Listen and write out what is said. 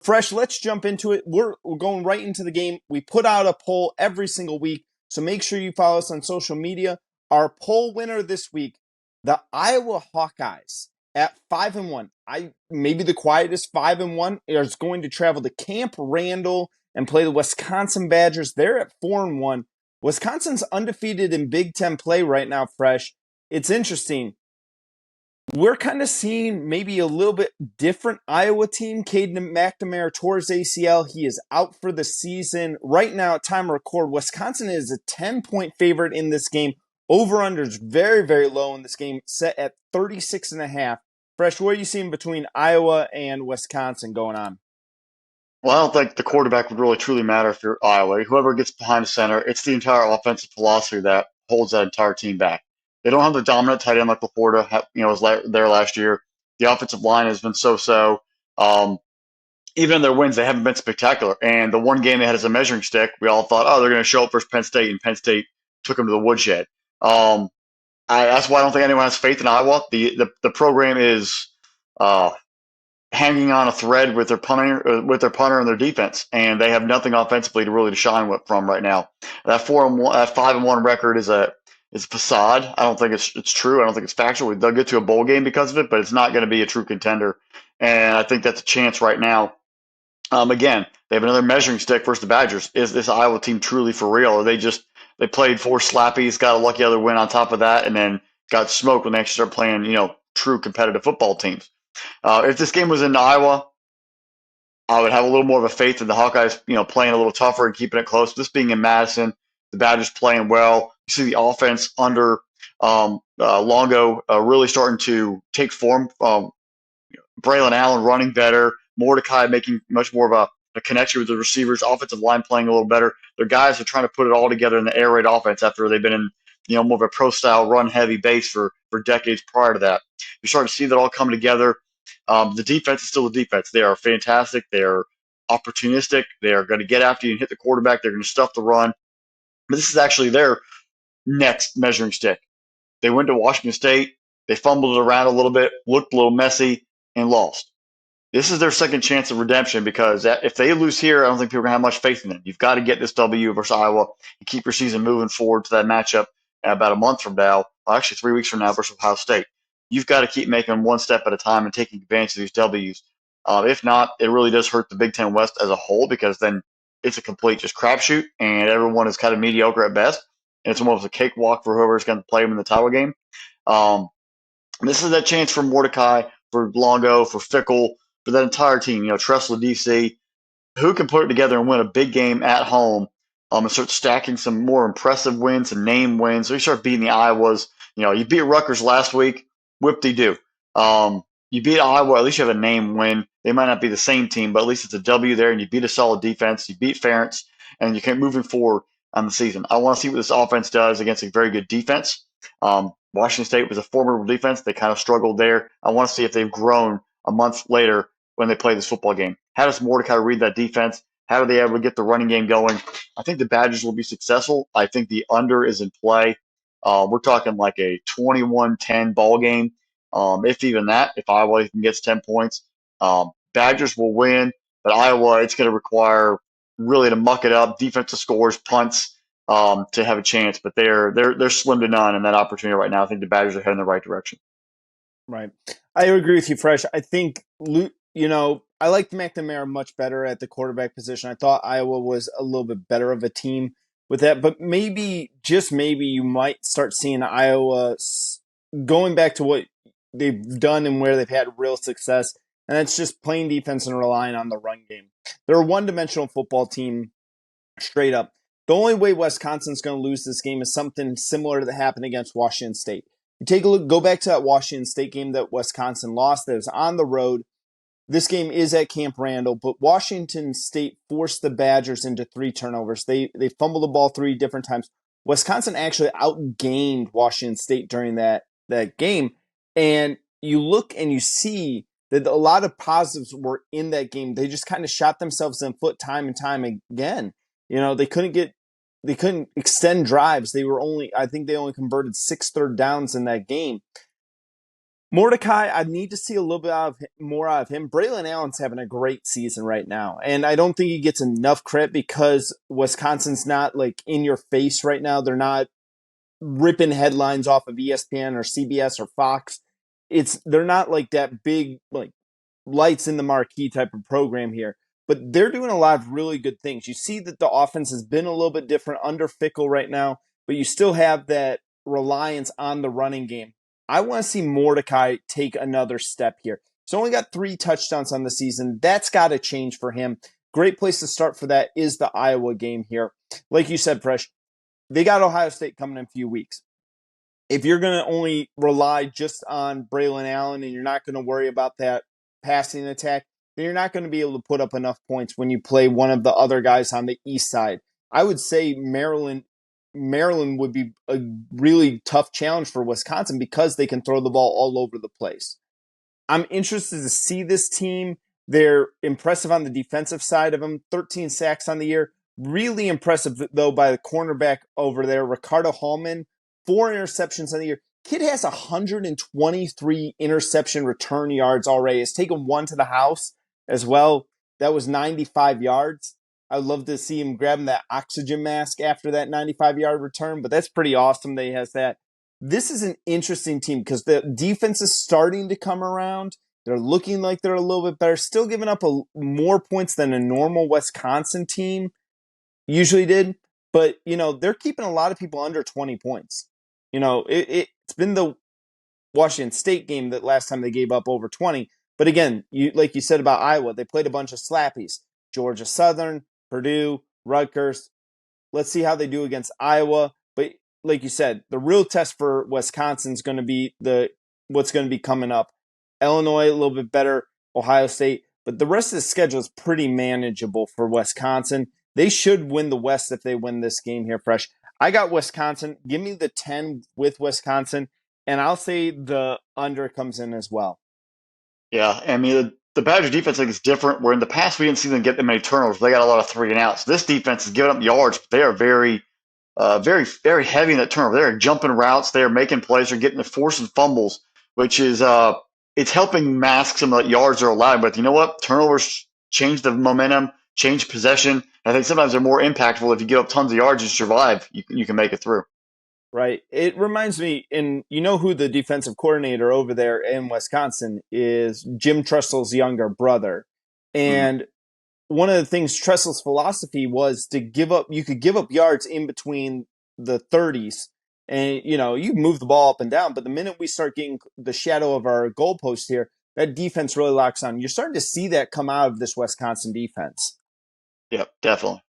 Fresh, let's jump into it. We're going right into the game. We put out a poll every single week, so make sure you follow us on social media. Our poll winner this week, the Iowa Hawkeyes at 5-1. I maybe the quietest 5-1 is going to travel to Camp Randall and play the Wisconsin Badgers. They're at 4-1. Wisconsin's undefeated in Big Ten play right now, Fresh. It's interesting. We're kind of seeing maybe a little bit different Iowa team. Caden McNamara tore his ACL. He is out for the season. Right now, at time of record, Wisconsin is a 10-point favorite in this game. Over-under is very, very low in this game, set at 36.5. Fresh, what are you seeing between Iowa and Wisconsin going on? Well, I don't think the quarterback would really truly matter if you're Iowa. Whoever gets behind the center, it's the entire offensive philosophy that holds that entire team back. They don't have the dominant tight end like Laporta, was there last year. The offensive line has been so-so. Um, Even in their wins, they haven't been spectacular. And the one game they had as a measuring stick, we all thought, oh, they're going to show up versus Penn State, and Penn State took them to the woodshed. Um, that's why I don't think anyone has faith in Iowa. The program is uh, hanging on a thread with their punter and their defense, and they have nothing offensively to shine from right now. That 4-1, that 5-1 record is a facade. I don't think it's true. I don't think it's factual. They'll get to a bowl game because of it, but it's not going to be a true contender. And I think that's a chance right now. Again, they have another measuring stick versus the Badgers. Is this Iowa team truly for real? Or they played four slappies, got a lucky other win on top of that, and then got smoked when they actually start playing, true competitive football teams. If this game was in Iowa, I would have a little more of a faith in the Hawkeyes, playing a little tougher and keeping it close. This being in Madison, the Badgers playing well. You see the offense under Longo really starting to take form. Braylon Allen running better, Mordecai making much more of a connection with the receivers, offensive line playing a little better. Their guys are trying to put it all together in the air raid offense after they've been in more of a pro style run heavy base for decades prior to that. You're starting to see that all come together. The defense is still the defense. They are fantastic. They are opportunistic. They are going to get after you and hit the quarterback. They're going to stuff the run. But this is actually their next measuring stick. They went to Washington State. They fumbled it around a little bit, looked a little messy, and lost. This is their second chance of redemption because if they lose here, I don't think people are going to have much faith in them. You've got to get this W versus Iowa and keep your season moving forward to that matchup about a month from now, actually 3 weeks from now versus Ohio State. You've got to keep making one step at a time and taking advantage of these W's. If not, it really does hurt the Big Ten West as a whole because then it's a complete just crapshoot and everyone is kind of mediocre at best. And it's almost a cakewalk for whoever's going to play them in the title game. Um, this is that chance for Mordecai, for Longo, for Fickle, for that entire team. Tressel, DC, who can put it together and win a big game at home, and start stacking some more impressive wins and name wins. So you start beating the Iowas. You beat Rutgers last week, whip-de-doo. You beat Iowa, at least you have a name win. They might not be the same team, but at least it's a W there, and you beat a solid defense. You beat Ferentz, and you keep moving forward on the season. I want to see what this offense does against a very good defense. Washington State was a formidable defense. They kind of struggled there. I want to see if they've grown a month later when they play this football game. How does Mordecai read that defense? How are they able to get the running game going? I think the Badgers will be successful. I think the under is in play. We're talking like a 21-10 ball game, if even that, if Iowa even gets 10 points. Badgers will win, but Iowa, it's going to require really to muck it up, defensive scores, punts, to have a chance. But they're slim to none in that opportunity right now. I think the Badgers are heading in the right direction. Right. I agree with you, Fresh. I think, I liked McNamara much better at the quarterback position. I thought Iowa was a little bit better of a team with that, but maybe, just maybe, you might start seeing Iowa going back to what they've done and where they've had real success, and that's just playing defense and relying on the run game. They're a one-dimensional football team, straight up. The only way Wisconsin's going to lose this game is something similar to that happened against Washington State. You take a look, go back to that Washington State game that Wisconsin lost. That was on the road. This game is at Camp Randall, but Washington State forced the Badgers into 3 turnovers. They fumbled the ball 3 different times. Wisconsin actually outgained Washington State during that game. And you look and you see that a lot of positives were in that game. They just kind of shot themselves in the foot time and time again. They couldn't extend drives. I think they only converted 6 third downs in that game. Mordecai, I need to see a little bit more out of him. Braylon Allen's having a great season right now, and I don't think he gets enough credit because Wisconsin's not like in your face right now. They're not ripping headlines off of ESPN or CBS or Fox. They're not like that big like lights in the marquee type of program here, but they're doing a lot of really good things. You see that the offense has been a little bit different under Fickle right now, but you still have that reliance on the running game. I want to see Mordecai take another step here. He's only got 3 touchdowns on the season. That's got to change for him. Great place to start for that is the Iowa game here. Like you said, Fresh, they got Ohio State coming in a few weeks. If you're going to only rely just on Braylon Allen and you're not going to worry about that passing attack, then you're not going to be able to put up enough points when you play one of the other guys on the east side. I would say Maryland would be a really tough challenge for Wisconsin because they can throw the ball all over the place. I'm interested to see this team. They're impressive on the defensive side of them. 13 sacks on the year. Really impressive, though, by the cornerback over there, Ricardo Hallman. 4 interceptions on the year. Kid has 123 interception return yards already. Has taken 1 to the house as well. That was 95 yards. I'd love to see him grabbing that oxygen mask after that 95-yard return, but that's pretty awesome that he has that. This is an interesting team because the defense is starting to come around. They're looking like they're a little bit better, still giving up more points than a normal Wisconsin team usually did. But, they're keeping a lot of people under 20 points. It's been the Washington State game that last time they gave up over 20. But again, like you said about Iowa, they played a bunch of slappies. Georgia Southern, Purdue, Rutgers. Let's see how they do against Iowa. But like you said, the real test for Wisconsin is going to be what's going to be coming up. Illinois, a little bit better. Ohio State. But the rest of the schedule is pretty manageable for Wisconsin. They should win the West if they win this game here, Fresh. I got Wisconsin. Give me the 10 with Wisconsin, and I'll say the under comes in as well. Yeah, I mean the Badger defense I think is different. Where in the past we didn't see them get that many turnovers. They got a lot of 3-and-outs. This defense is giving up yards, but they are very, very heavy in that turnover. They're jumping routes. They're making plays. They're getting the forcing fumbles, which is it's helping mask some of the yards they're allowed. But you know what? Turnovers change the momentum, change possession. I think sometimes they're more impactful if you give up tons of yards and survive. You can make it through. Right. It reminds me, and you know who the defensive coordinator over there in Wisconsin is? Jim Tressel's younger brother. Mm-hmm. And one of the things Tressel's philosophy was to you could give up yards in between the 30s. And, you move the ball up and down. But the minute we start getting the shadow of our goalpost here, that defense really locks on. You're starting to see that come out of this Wisconsin defense. Yep, definitely.